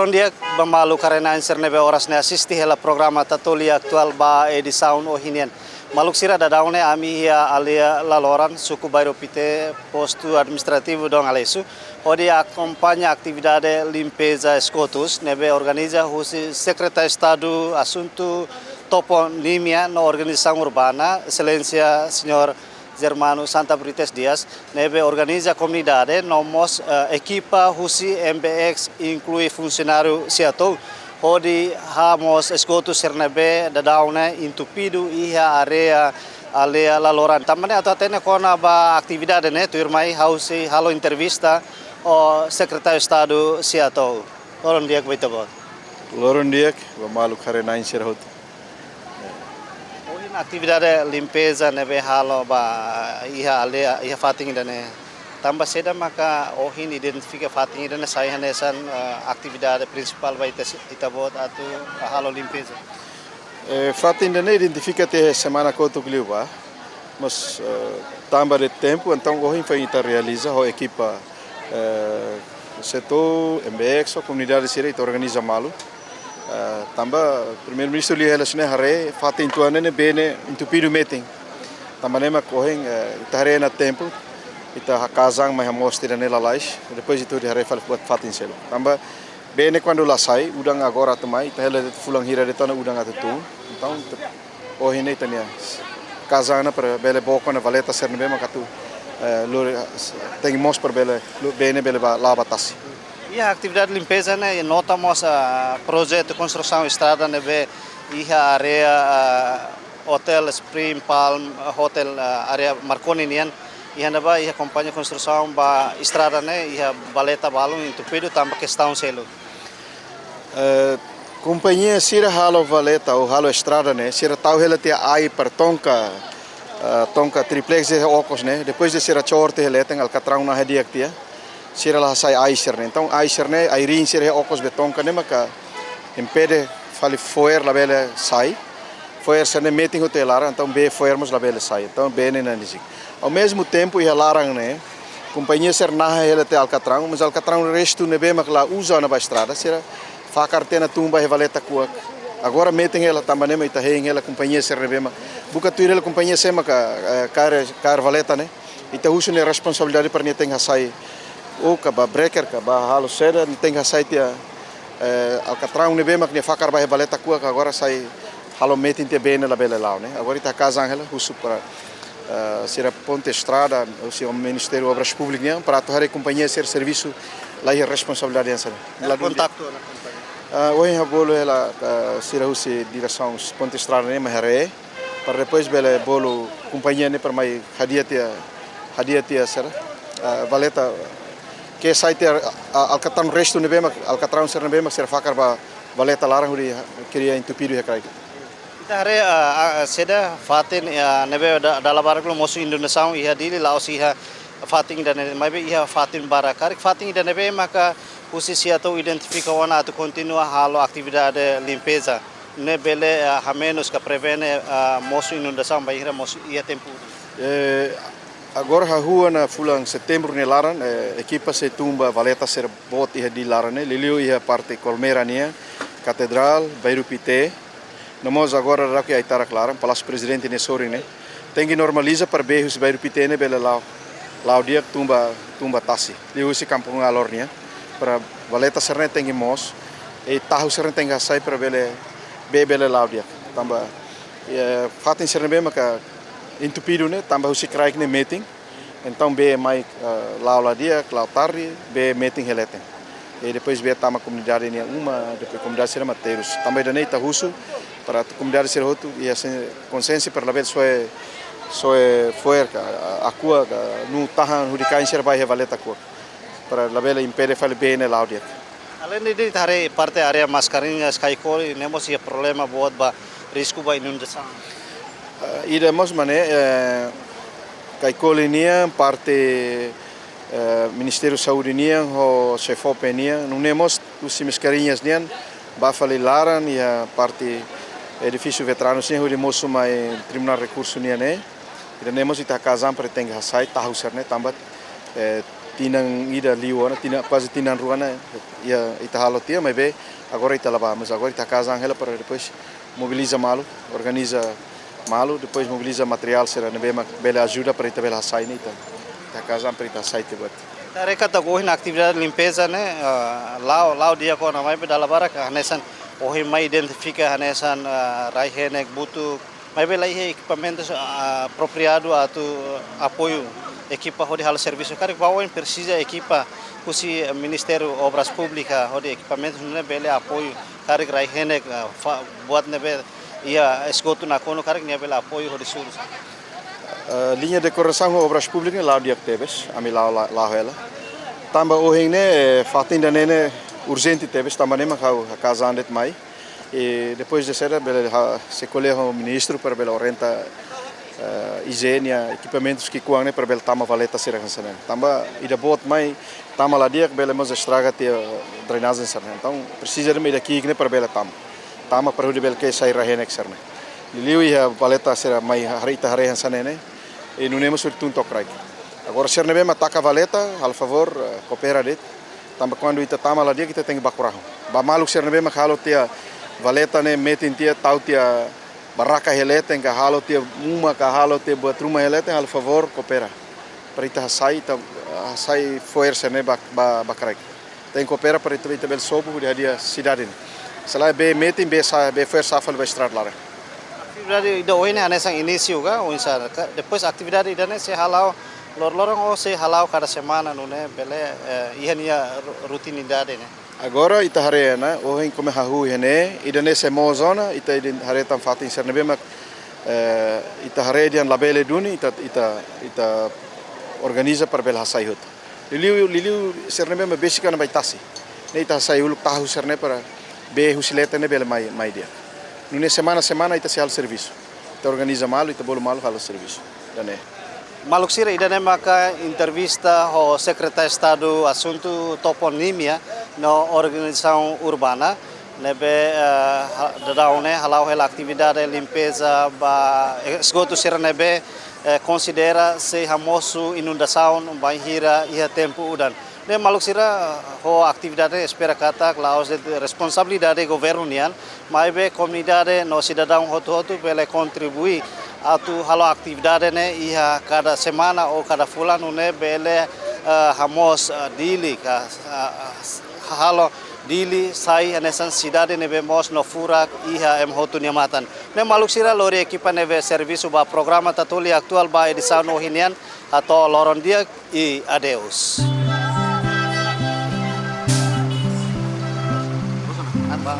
Loron dia bamalu karena inserne be oras ne asisti hela programa tatoli aktual ba edição o hinian. Maluk sira da daune ami ia alia laloran suku bairo pite posto administrativo dong alesu. Odi acompanha atividade limpeza escotus nebe organiza husi secretário estado assunto toponimia na organização urbana, excelência senhor Germano Santa Brites Dias, nebe organiza comunidade, nomos equipa husi MBX inclui funcionário siatou, onde hamos esgoto sernebe dadaune entupido iha area laloran. Tamane atau tene kona ba atividade ne tu irmai hausi halo entrevista o secretário estado siatou. Loron dia que bom. Loron dia que malu karena insert atividade limpeza nebe halo ba iha fating dane tambah seda maka ohin identifika fating dane saya hanesan atividade principal ba itabot atau halo limpeza fating dane identifica te semana koto gliwa mas tambah de tempo então ohin foi ita realiza ho equipa setor MBX ou comunidade sira ita organiza malu tambah primeiro-ministro li relacione hare fatin tuane ne bene entupido meeting tambah nema correm ita hare na tempo ita hakazang mai mostra nela lais depois itu di hare buat fatin selo tambah bene quando lá sai udang agora também ita hele fulang hira de tona udang atu então hoje ne tania kazang na para bele boko na valeta ser nebe makatu tem mos para bene bele lá batasi. Ia atividade limpeza né notamos projeto construção estrada nebe iha area hotel Spring Palm hotel area Marconi nian iha neba iha companhia construção ba estrada né iha baleta balung entupido tambah questão selo companhia sira halo valeta ou halo estrada né sira tau hela te ai per tonka triplex de ocos né depois de sira chorte hela tem alcatrão na hadiak tia sira lah sai aiser ne então aiser ne airin sira okos beton kane maka impede fali foer la bele sai foer sene meeting hotelar então be foermos la bele sai então be ne na nisik ao mesmo tempo ia larang ne companhia ser na hele te alcatrão mas alcatrão resto ne be makla usa na ba estrada sira fa cartena tumba e valeta kuak agora meeting ela também ne ita heng ela companhia ser ne be ma buka tuire la companhia se maka car valeta ne ita usu ne responsabilidade per ne tenga sai o kaba breaker kaba halo seda tem que sair tia alcatrão ne bema que ne fakar ba baleta ku agora sai halo meeting te bene la bele lao ne agora ita casa angela husu para sira ponte estrada ou se o ministério obras públicas para tornar a companhia ser serviço lá é responsabilidade essa la contacto na companhia hoje a bolo ela sira husu direção ponte estrada ne mahare para depois bele bolo companhia ne para mai hadia tia sera valeta que sai ter alcatrão resto nebe alcatrão ser nebe ser fakar ba valeta larang huri queria entupido ya kai kita hare seda fatin nebe dalam barak lo mosu Indonesia iha dili laos iha fatin dan maybe iha fatin barakar fatin dan nebe maka posisi atau identifica wana atau continua halo atividade limpeza nebele hamenos ka prevene mosu Indonesia bahira mosu iha tempo agora a rua na fulang setembro ne laran equipa se tumba valeta ser bot iha di laran ne liliu iha parte colmera nia catedral Bairro Pite namos agora raki aitara claran palácio presidente ne sori ne tem que normaliza para beijos Bairro Pite ne bela lao dia tumba tasi liu se kampung alor nia para valeta ser ne tem que mos e tahu ser ne tem que sai para bele lao dia tamba fatin ser ne be maka entupido ne tambah usi kraik ne meeting então be mai laula dia lau tarde be meeting heleten e depois be tama comunidade ne depois comunidade ser mateiros também da neita russo para a comunidade ser outro e assim consenso para laver soe fuerca aqua no tahan hurikai ser vai revaleta aqua para laver impede fale bene laudia além de tare parte area mascarinha skycall nemos ia problema buat ba risco ba inundação iremos mané kai kolinia parte Ministério Saúde nia o CFOP nia não nemos os mascarinhas nian ba fali laran ia parte edifício veteranos nia huri mosu mai tribunal recurso nia ne iremos ita kazam para tenga sai tahu serne tambat tinang ida liwana, quase tinang ruana, ia ita halo tia, mas be agora ita lá, mas agora ita casam ela para depois mobiliza malo, organiza malo, depois mobiliza material, será nebe bela ajuda para ita bela sai ita casam para ita sai te buat. Mereka tagohin atividade de limpeza, né? Lá dia com a mãe pedala barak, hanesan ohi mai identifica hanesan rai henek butuh, mas bela ihe equipamentos apropriado atau apoio equipa hodi hal serviço kari bawain precisa equipa kusi Ministério Obras Públicas hodi equipamentos né bele apoio kari rai henek buat nebe ia esgoto na kono kari ne bele apoio hodi sulus. Linha de decoração obras públicas lá dia tebes, ami lá ela. Tamba ohing ne fatinda nene urgente tebes, tamba ne makau a casa andet mai. E depois de ser bele se colher o ministro para bele orienta higiene, equipamentos que kuang ne para bele tama valeta será cansanen. Tamba ida bot mai tama lá dia bele mas estraga te drenagem será. Então precisa de me daqui ne para bele tama para o bele que sai rahenek será. Liliu ia valeta será mai harita harehan sanene e não nemos sur tuntok rai. Agora ser nebe mataka valeta, al favor coopera det. Tamba quando ita tama lá dia kita tem bakuraho. Ba malu ser nebe makalo tia valeta ne metin tia tau tia barraca heleta enga halo tia uma ka halo tia buat rumah heleta al favor coopera. Para ita sai força ne bakarai. Tem coopera para ita bel sobo dia cidade. Selain be metin be força afal be estrada lá. Atividade ida oine hanesan início ga unsar depois atividade ida ne se halau lorong se halau cada semana no ne bele ia rutinidade ne. Agora ita harena, ohin come hahu hene, ida ne se mozona, ita haretan fatin sernebe mak ita haredian labele duni, ita organiza para bel hasai hut. Liliu sernebe mak basican baitasi. Ne ita hasai uluk tahu serne para be husileta ne bel mai dia. Nune semana ita se hal serviço. Ita organiza malo, ita bolo malo hal serviço. Dane. Maluksira ida ne maka entrevista ho secretário de Estado assunto toponimia no organização urbana nebe dadaune halau hela atividade limpeza ba esgoto sira nebe considera se hamosu inundação banhira ia tempo udan. Ne maluksira ho atividade espera kata klaus de responsabilidade governial maibe comunidade no cidadão hotu bele contribui atu halo atividade ne ia cada semana ou cada fulano ne bele hamos dili ka halo dili sai anesan cidade ne bemos no furak ia hotu niamatan ne maluksira lori equipa neve serviço ba programa tatuli aktual ba edição no hinian atau loron dia e adeus. Bang.